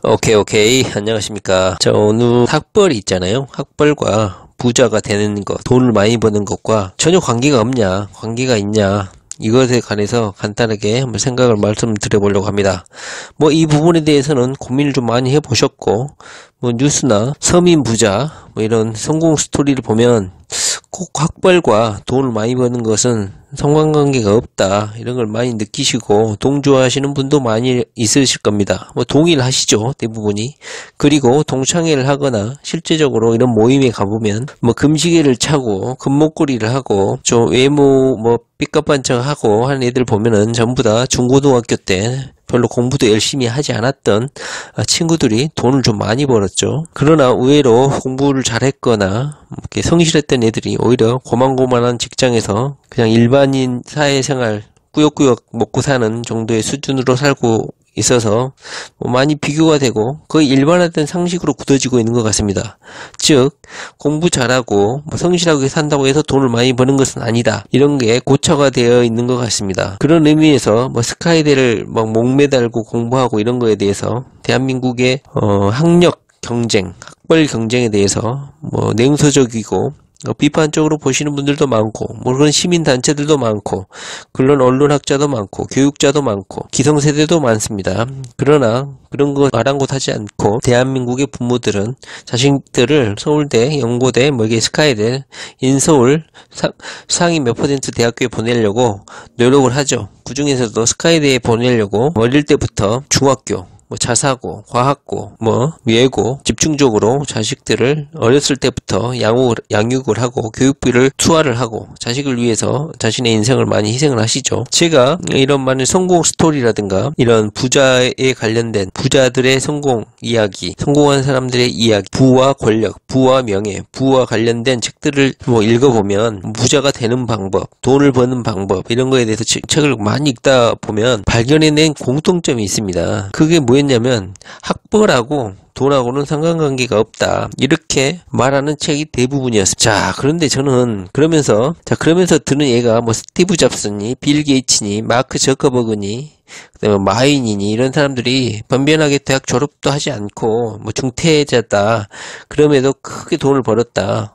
오케이. 안녕하십니까. 자, 오늘 학벌이 있잖아요. 학벌과 부자가 되는 것, 돈을 많이 버는 것과 전혀 관계가 없냐, 관계가 있냐, 이것에 관해서 간단하게 한번 생각을 말씀드려보려고 합니다. 이 부분에 대해서는 고민을 좀 많이 해보셨고, 뉴스나 서민 부자, 이런 성공 스토리를 보면 꼭 학벌과 돈을 많이 버는 것은 상관관계가 없다, 이런 걸 많이 느끼시고 동조하시는 분도 많이 있으실 겁니다. 동일하시죠, 대부분이. 그리고 동창회를 하거나 실제적으로 이런 모임에 가보면 금시계를 차고 금목걸이를 하고 좀 외모 삐까뻔쩍하고 하는 애들 보면은 전부 다 중고등학교 때 별로 공부도 열심히 하지 않았던 친구들이 돈을 좀 많이 벌었죠. 그러나 의외로 공부를 잘했거나 이렇게 성실했던 애들이 오히려 고만고만한 직장에서 그냥 일반인 사회생활 꾸역꾸역 먹고 사는 정도의 수준으로 살고 있어서 많이 비교가 되고 거의 일반화된 상식으로 굳어지고 있는 것 같습니다. 즉 공부 잘하고 성실하게 산다고 해서 돈을 많이 버는 것은 아니다, 이런 게 고쳐가 되어 있는 것 같습니다. 그런 의미에서 스카이대를 목매달고 공부하고 이런 거에 대해서 대한민국의 학력 경쟁, 학벌 경쟁에 대해서 냉소적이고 비판적으로 보시는 분들도 많고, 그런 시민단체들도 많고, 그런 언론학자도 많고, 교육자도 많고, 기성세대도 많습니다. 그러나 그런 거 아랑곳하지 않고 대한민국의 부모들은 자식들을 서울대, 연고대, 스카이대, 인서울 상위 몇 퍼센트 대학교에 보내려고 노력을 하죠. 그 중에서도 스카이대에 보내려고 어릴 때부터 중학교, 자사고, 과학고, 예고 집중적으로 자식들을 어렸을 때부터 양육을 하고 교육비를 투하를 하고 자식을 위해서 자신의 인생을 많이 희생을 하시죠. 제가 이런 많은 성공 스토리라든가 이런 부자에 관련된 부자들의 성공 이야기, 성공한 사람들의 이야기, 부와 권력, 부와 명예, 부와 관련된 책들을 읽어보면 부자가 되는 방법, 돈을 버는 방법, 이런 거에 대해서 책을 많이 읽다 보면 발견해낸 공통점이 있습니다. 그게 뭐였냐면 학벌하고 돈하고는 상관관계가 없다, 이렇게 말하는 책이 대부분이었습니다. 자, 그런데 저는 그러면서 드는 얘가 스티브 잡스니, 빌 게이츠니, 마크 저커버그니, 그다음에 마윈이니, 이런 사람들이 변변하게 대학 졸업도 하지 않고 중퇴자다, 그럼에도 크게 돈을 벌었다,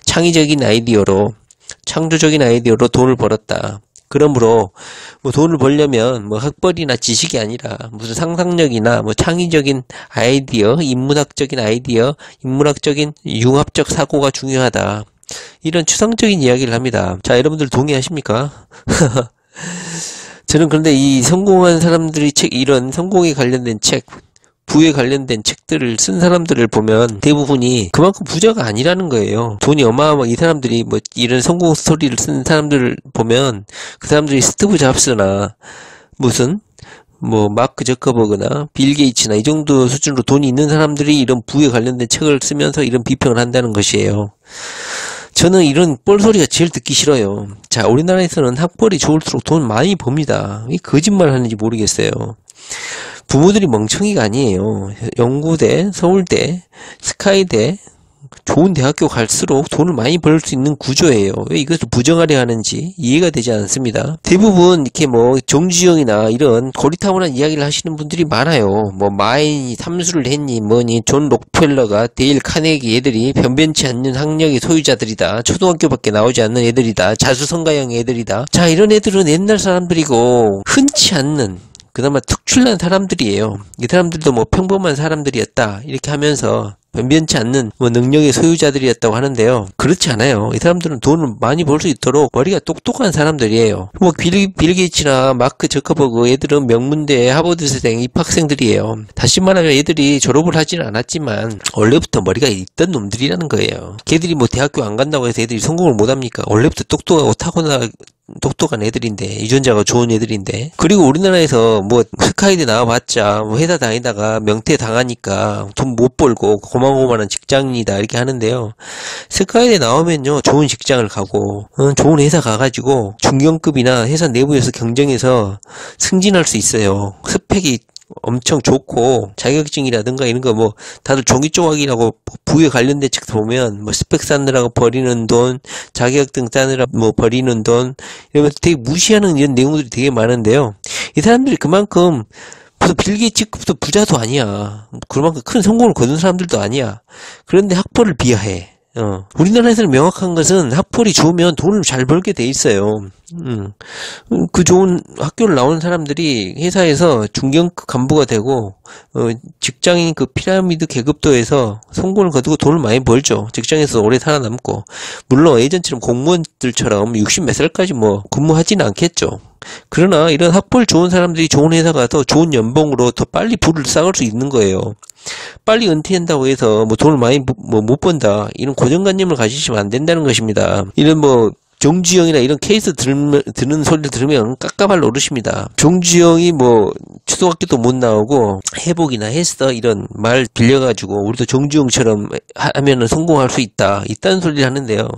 창조적인 아이디어로 돈을 벌었다. 그러므로 돈을 벌려면 학벌이나 지식이 아니라 무슨 상상력이나 창의적인 아이디어, 인문학적인 융합적 사고가 중요하다, 이런 추상적인 이야기를 합니다. 자, 여러분들 동의하십니까? 저는 그런데 이 성공한 사람들이 이런 성공에 관련된 책, 부에 관련된 책들을 쓴 사람들을 보면 대부분이 그만큼 부자가 아니라는 거예요. 돈이 어마어마하게, 이 사람들이 이런 성공 스토리를 쓴 사람들을 보면 그 사람들이 스티브 잡스나 마크 저커버그나 빌 게이츠나 이 정도 수준으로 돈이 있는 사람들이 이런 부에 관련된 책을 쓰면서 이런 비평을 한다는 것이에요. 저는 이런 뻘소리가 제일 듣기 싫어요. 자, 우리나라에서는 학벌이 좋을수록 돈 많이 법니다. 왜 거짓말 하는지 모르겠어요. 부모들이 멍청이가 아니에요. 연고대, 서울대, 스카이대, 좋은 대학교 갈수록 돈을 많이 벌 수 있는 구조예요. 왜 이것을 부정하려 하는지 이해가 되지 않습니다. 대부분 이렇게 정주영이나 이런 고리타분한 이야기를 하시는 분들이 많아요. 마인이 탐수를 했니 존 록펠러가, 데일 카네기, 애들이 변변치 않는 학력의 소유자들이다, 초등학교밖에 나오지 않는 애들이다, 자수성가형 애들이다. 자, 이런 애들은 옛날 사람들이고 흔치 않는, 그나마 특출난 사람들이에요. 이 사람들도 평범한 사람들이었다, 이렇게 하면서 변변치 않는 능력의 소유자들이었다고 하는데요. 그렇지 않아요. 이 사람들은 돈을 많이 벌 수 있도록 머리가 똑똑한 사람들이에요. 빌 게이츠나 마크 저커버그, 애들은 명문대 하버드생 입학생들이에요. 다시 말하면 애들이 졸업을 하지는 않았지만 원래부터 머리가 있던 놈들이라는 거예요. 걔들이 대학교 안 간다고 해서 애들이 성공을 못합니까? 원래부터 똑똑한 애들인데, 유전자가 좋은 애들인데. 그리고 우리나라에서 스카이대 나와봤자 회사 다니다가 명퇴 당하니까 돈 못 벌고 고만고만한 직장인이다, 이렇게 하는데요. 스카이대 나오면요, 좋은 직장을 가고 좋은 회사 가가지고 중견급이나 회사 내부에서 경쟁해서 승진할 수 있어요. 스펙이 엄청 좋고 자격증이라든가 이런 거 다들 종이 조각이라고 부에 관련된 책 보면 스펙 쌓느라고 버리는 돈, 자격증 따느라 버리는 돈, 이러면서 되게 무시하는 이런 내용들이 되게 많은데요. 이 사람들이 그만큼 무슨 빌 게이츠급도 부자도 아니야. 그만큼 큰 성공을 거둔 사람들도 아니야. 그런데 학벌을 비하해. 우리나라에서는 명확한 것은 학벌이 좋으면 돈을 잘 벌게 돼 있어요. 그 좋은 학교를 나오는 사람들이 회사에서 중견급 간부가 되고, 직장인 그 피라미드 계급도에서 성공을 거두고 돈을 많이 벌죠. 직장에서 오래 살아남고. 물론 예전처럼 공무원들처럼 60 몇 살까지 뭐 근무하지는 않겠죠. 그러나 이런 학벌 좋은 사람들이 좋은 회사 가서 좋은 연봉으로 더 빨리 부를 쌓을 수 있는 거예요. 빨리 은퇴한다고 해서 뭐 돈을 많이 못 번다, 이런 고정관념을 가지시면 안 된다는 것입니다. 이런 뭐 정주영이나 이런 케이스 듣는 소리를 들으면 깝깝할 노릇입니다. 정주영이 뭐 초등학교도 못 나오고 회복이나 했어, 이런 말 빌려가지고 우리도 정주영처럼 하면은 성공할 수 있다, 이딴 소리를 하는데요.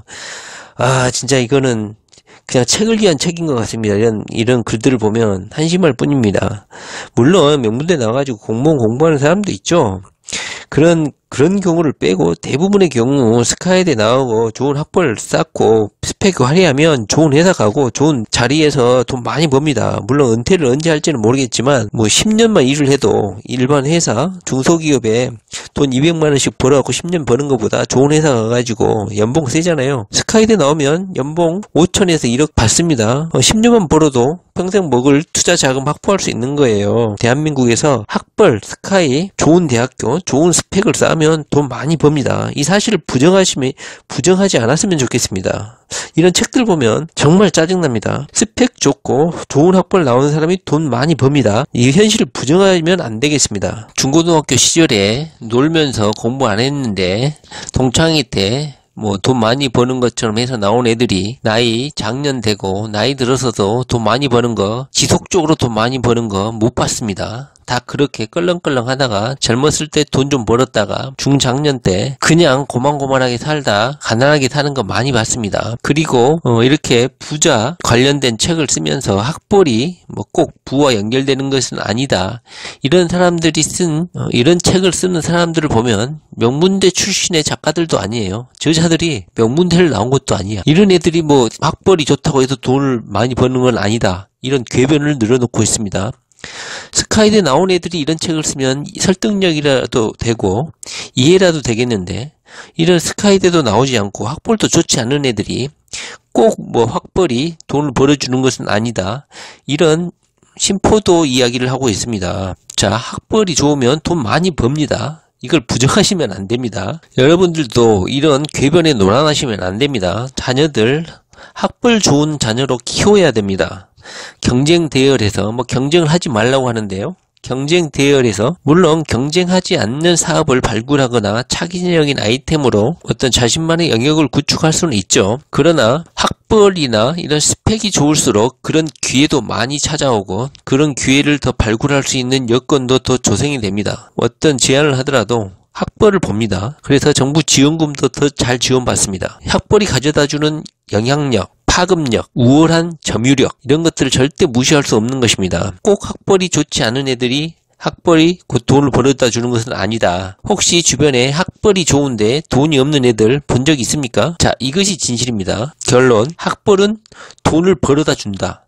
아, 진짜 이거는 그냥 책을 위한 책인 것 같습니다. 이런 글들을 보면 한심할 뿐입니다. 물론 명문대 나와가지고 공무원 공부하는 사람도 있죠. 그런 경우를 빼고 대부분의 경우 스카이대 나오고 좋은 학벌 쌓고 스펙이 화려하면 좋은 회사 가고 좋은 자리에서 돈 많이 법니다. 물론 은퇴를 언제 할지는 모르겠지만 뭐 10년만 일을 해도 일반 회사 중소기업에 돈 200만원씩 벌어갖고 10년 버는 것보다 좋은 회사 가가지고 연봉 세잖아요. 스카이대 나오면 연봉 5천에서 1억 받습니다. 10년만 벌어도 평생 먹을 투자 자금 확보할 수 있는 거예요. 대한민국에서 학벌, 스카이, 좋은 대학교, 좋은 스펙을 쌓으면 돈 많이 법니다. 이 사실을 부정하지 않았으면 좋겠습니다. 이런 책들 보면 정말 짜증납니다. 스펙 좋고 좋은 학벌 나오는 사람이 돈 많이 법니다. 이 현실을 부정하면 안 되겠습니다. 중고등학교 시절에 놀면서 공부 안 했는데 동창회 때 뭐 돈 많이 버는 것처럼 해서 나온 애들이 나이 장년 되고 나이 들어서도 돈 많이 버는 거, 지속적으로 돈 많이 버는 거 못 봤습니다. 다 그렇게 끌렁끌렁 하다가 젊었을 때 돈 좀 벌었다가 중장년 때 그냥 고만고만하게 살다 가난하게 사는 거 많이 봤습니다. 그리고 이렇게 부자 관련된 책을 쓰면서 학벌이 뭐 꼭 부와 연결되는 것은 아니다, 이런 사람들이 쓴 이런 책을 쓰는 사람들을 보면 명문대 출신의 작가들도 아니에요. 저자들이 명문대를 나온 것도 아니야. 이런 애들이 뭐 학벌이 좋다고 해서 돈을 많이 버는 건 아니다, 이런 궤변을 늘어놓고 있습니다. 스카이대 나온 애들이 이런 책을 쓰면 설득력이라도 되고 이해라도 되겠는데, 이런 스카이대도 나오지 않고 학벌도 좋지 않은 애들이 꼭 뭐 학벌이 돈을 벌어주는 것은 아니다, 이런 심포도 이야기를 하고 있습니다. 자, 학벌이 좋으면 돈 많이 법니다. 이걸 부정하시면 안 됩니다. 여러분들도 이런 궤변에 놀아나시면 안 됩니다. 자녀들 학벌 좋은 자녀로 키워야 됩니다. 경쟁 대열에서 뭐 경쟁을 하지 말라고 하는데요. 경쟁 대열에서 물론 경쟁하지 않는 사업을 발굴하거나 차기적인 아이템으로 어떤 자신만의 영역을 구축할 수는 있죠. 그러나 학벌이나 이런 스펙이 좋을수록 그런 기회도 많이 찾아오고 그런 기회를 더 발굴할 수 있는 여건도 더 조성이 됩니다. 어떤 제안을 하더라도 학벌을 봅니다. 그래서 정부 지원금도 더 잘 지원받습니다. 학벌이 가져다주는 영향력, 파급력, 우월한 점유력, 이런 것들을 절대 무시할 수 없는 것입니다. 꼭 학벌이 좋지 않은 애들이 학벌이 곧 돈을 벌어다 주는 것은 아니다. 혹시 주변에 학벌이 좋은데 돈이 없는 애들 본 적 있습니까? 자, 이것이 진실입니다. 결론, 학벌은 돈을 벌어다 준다.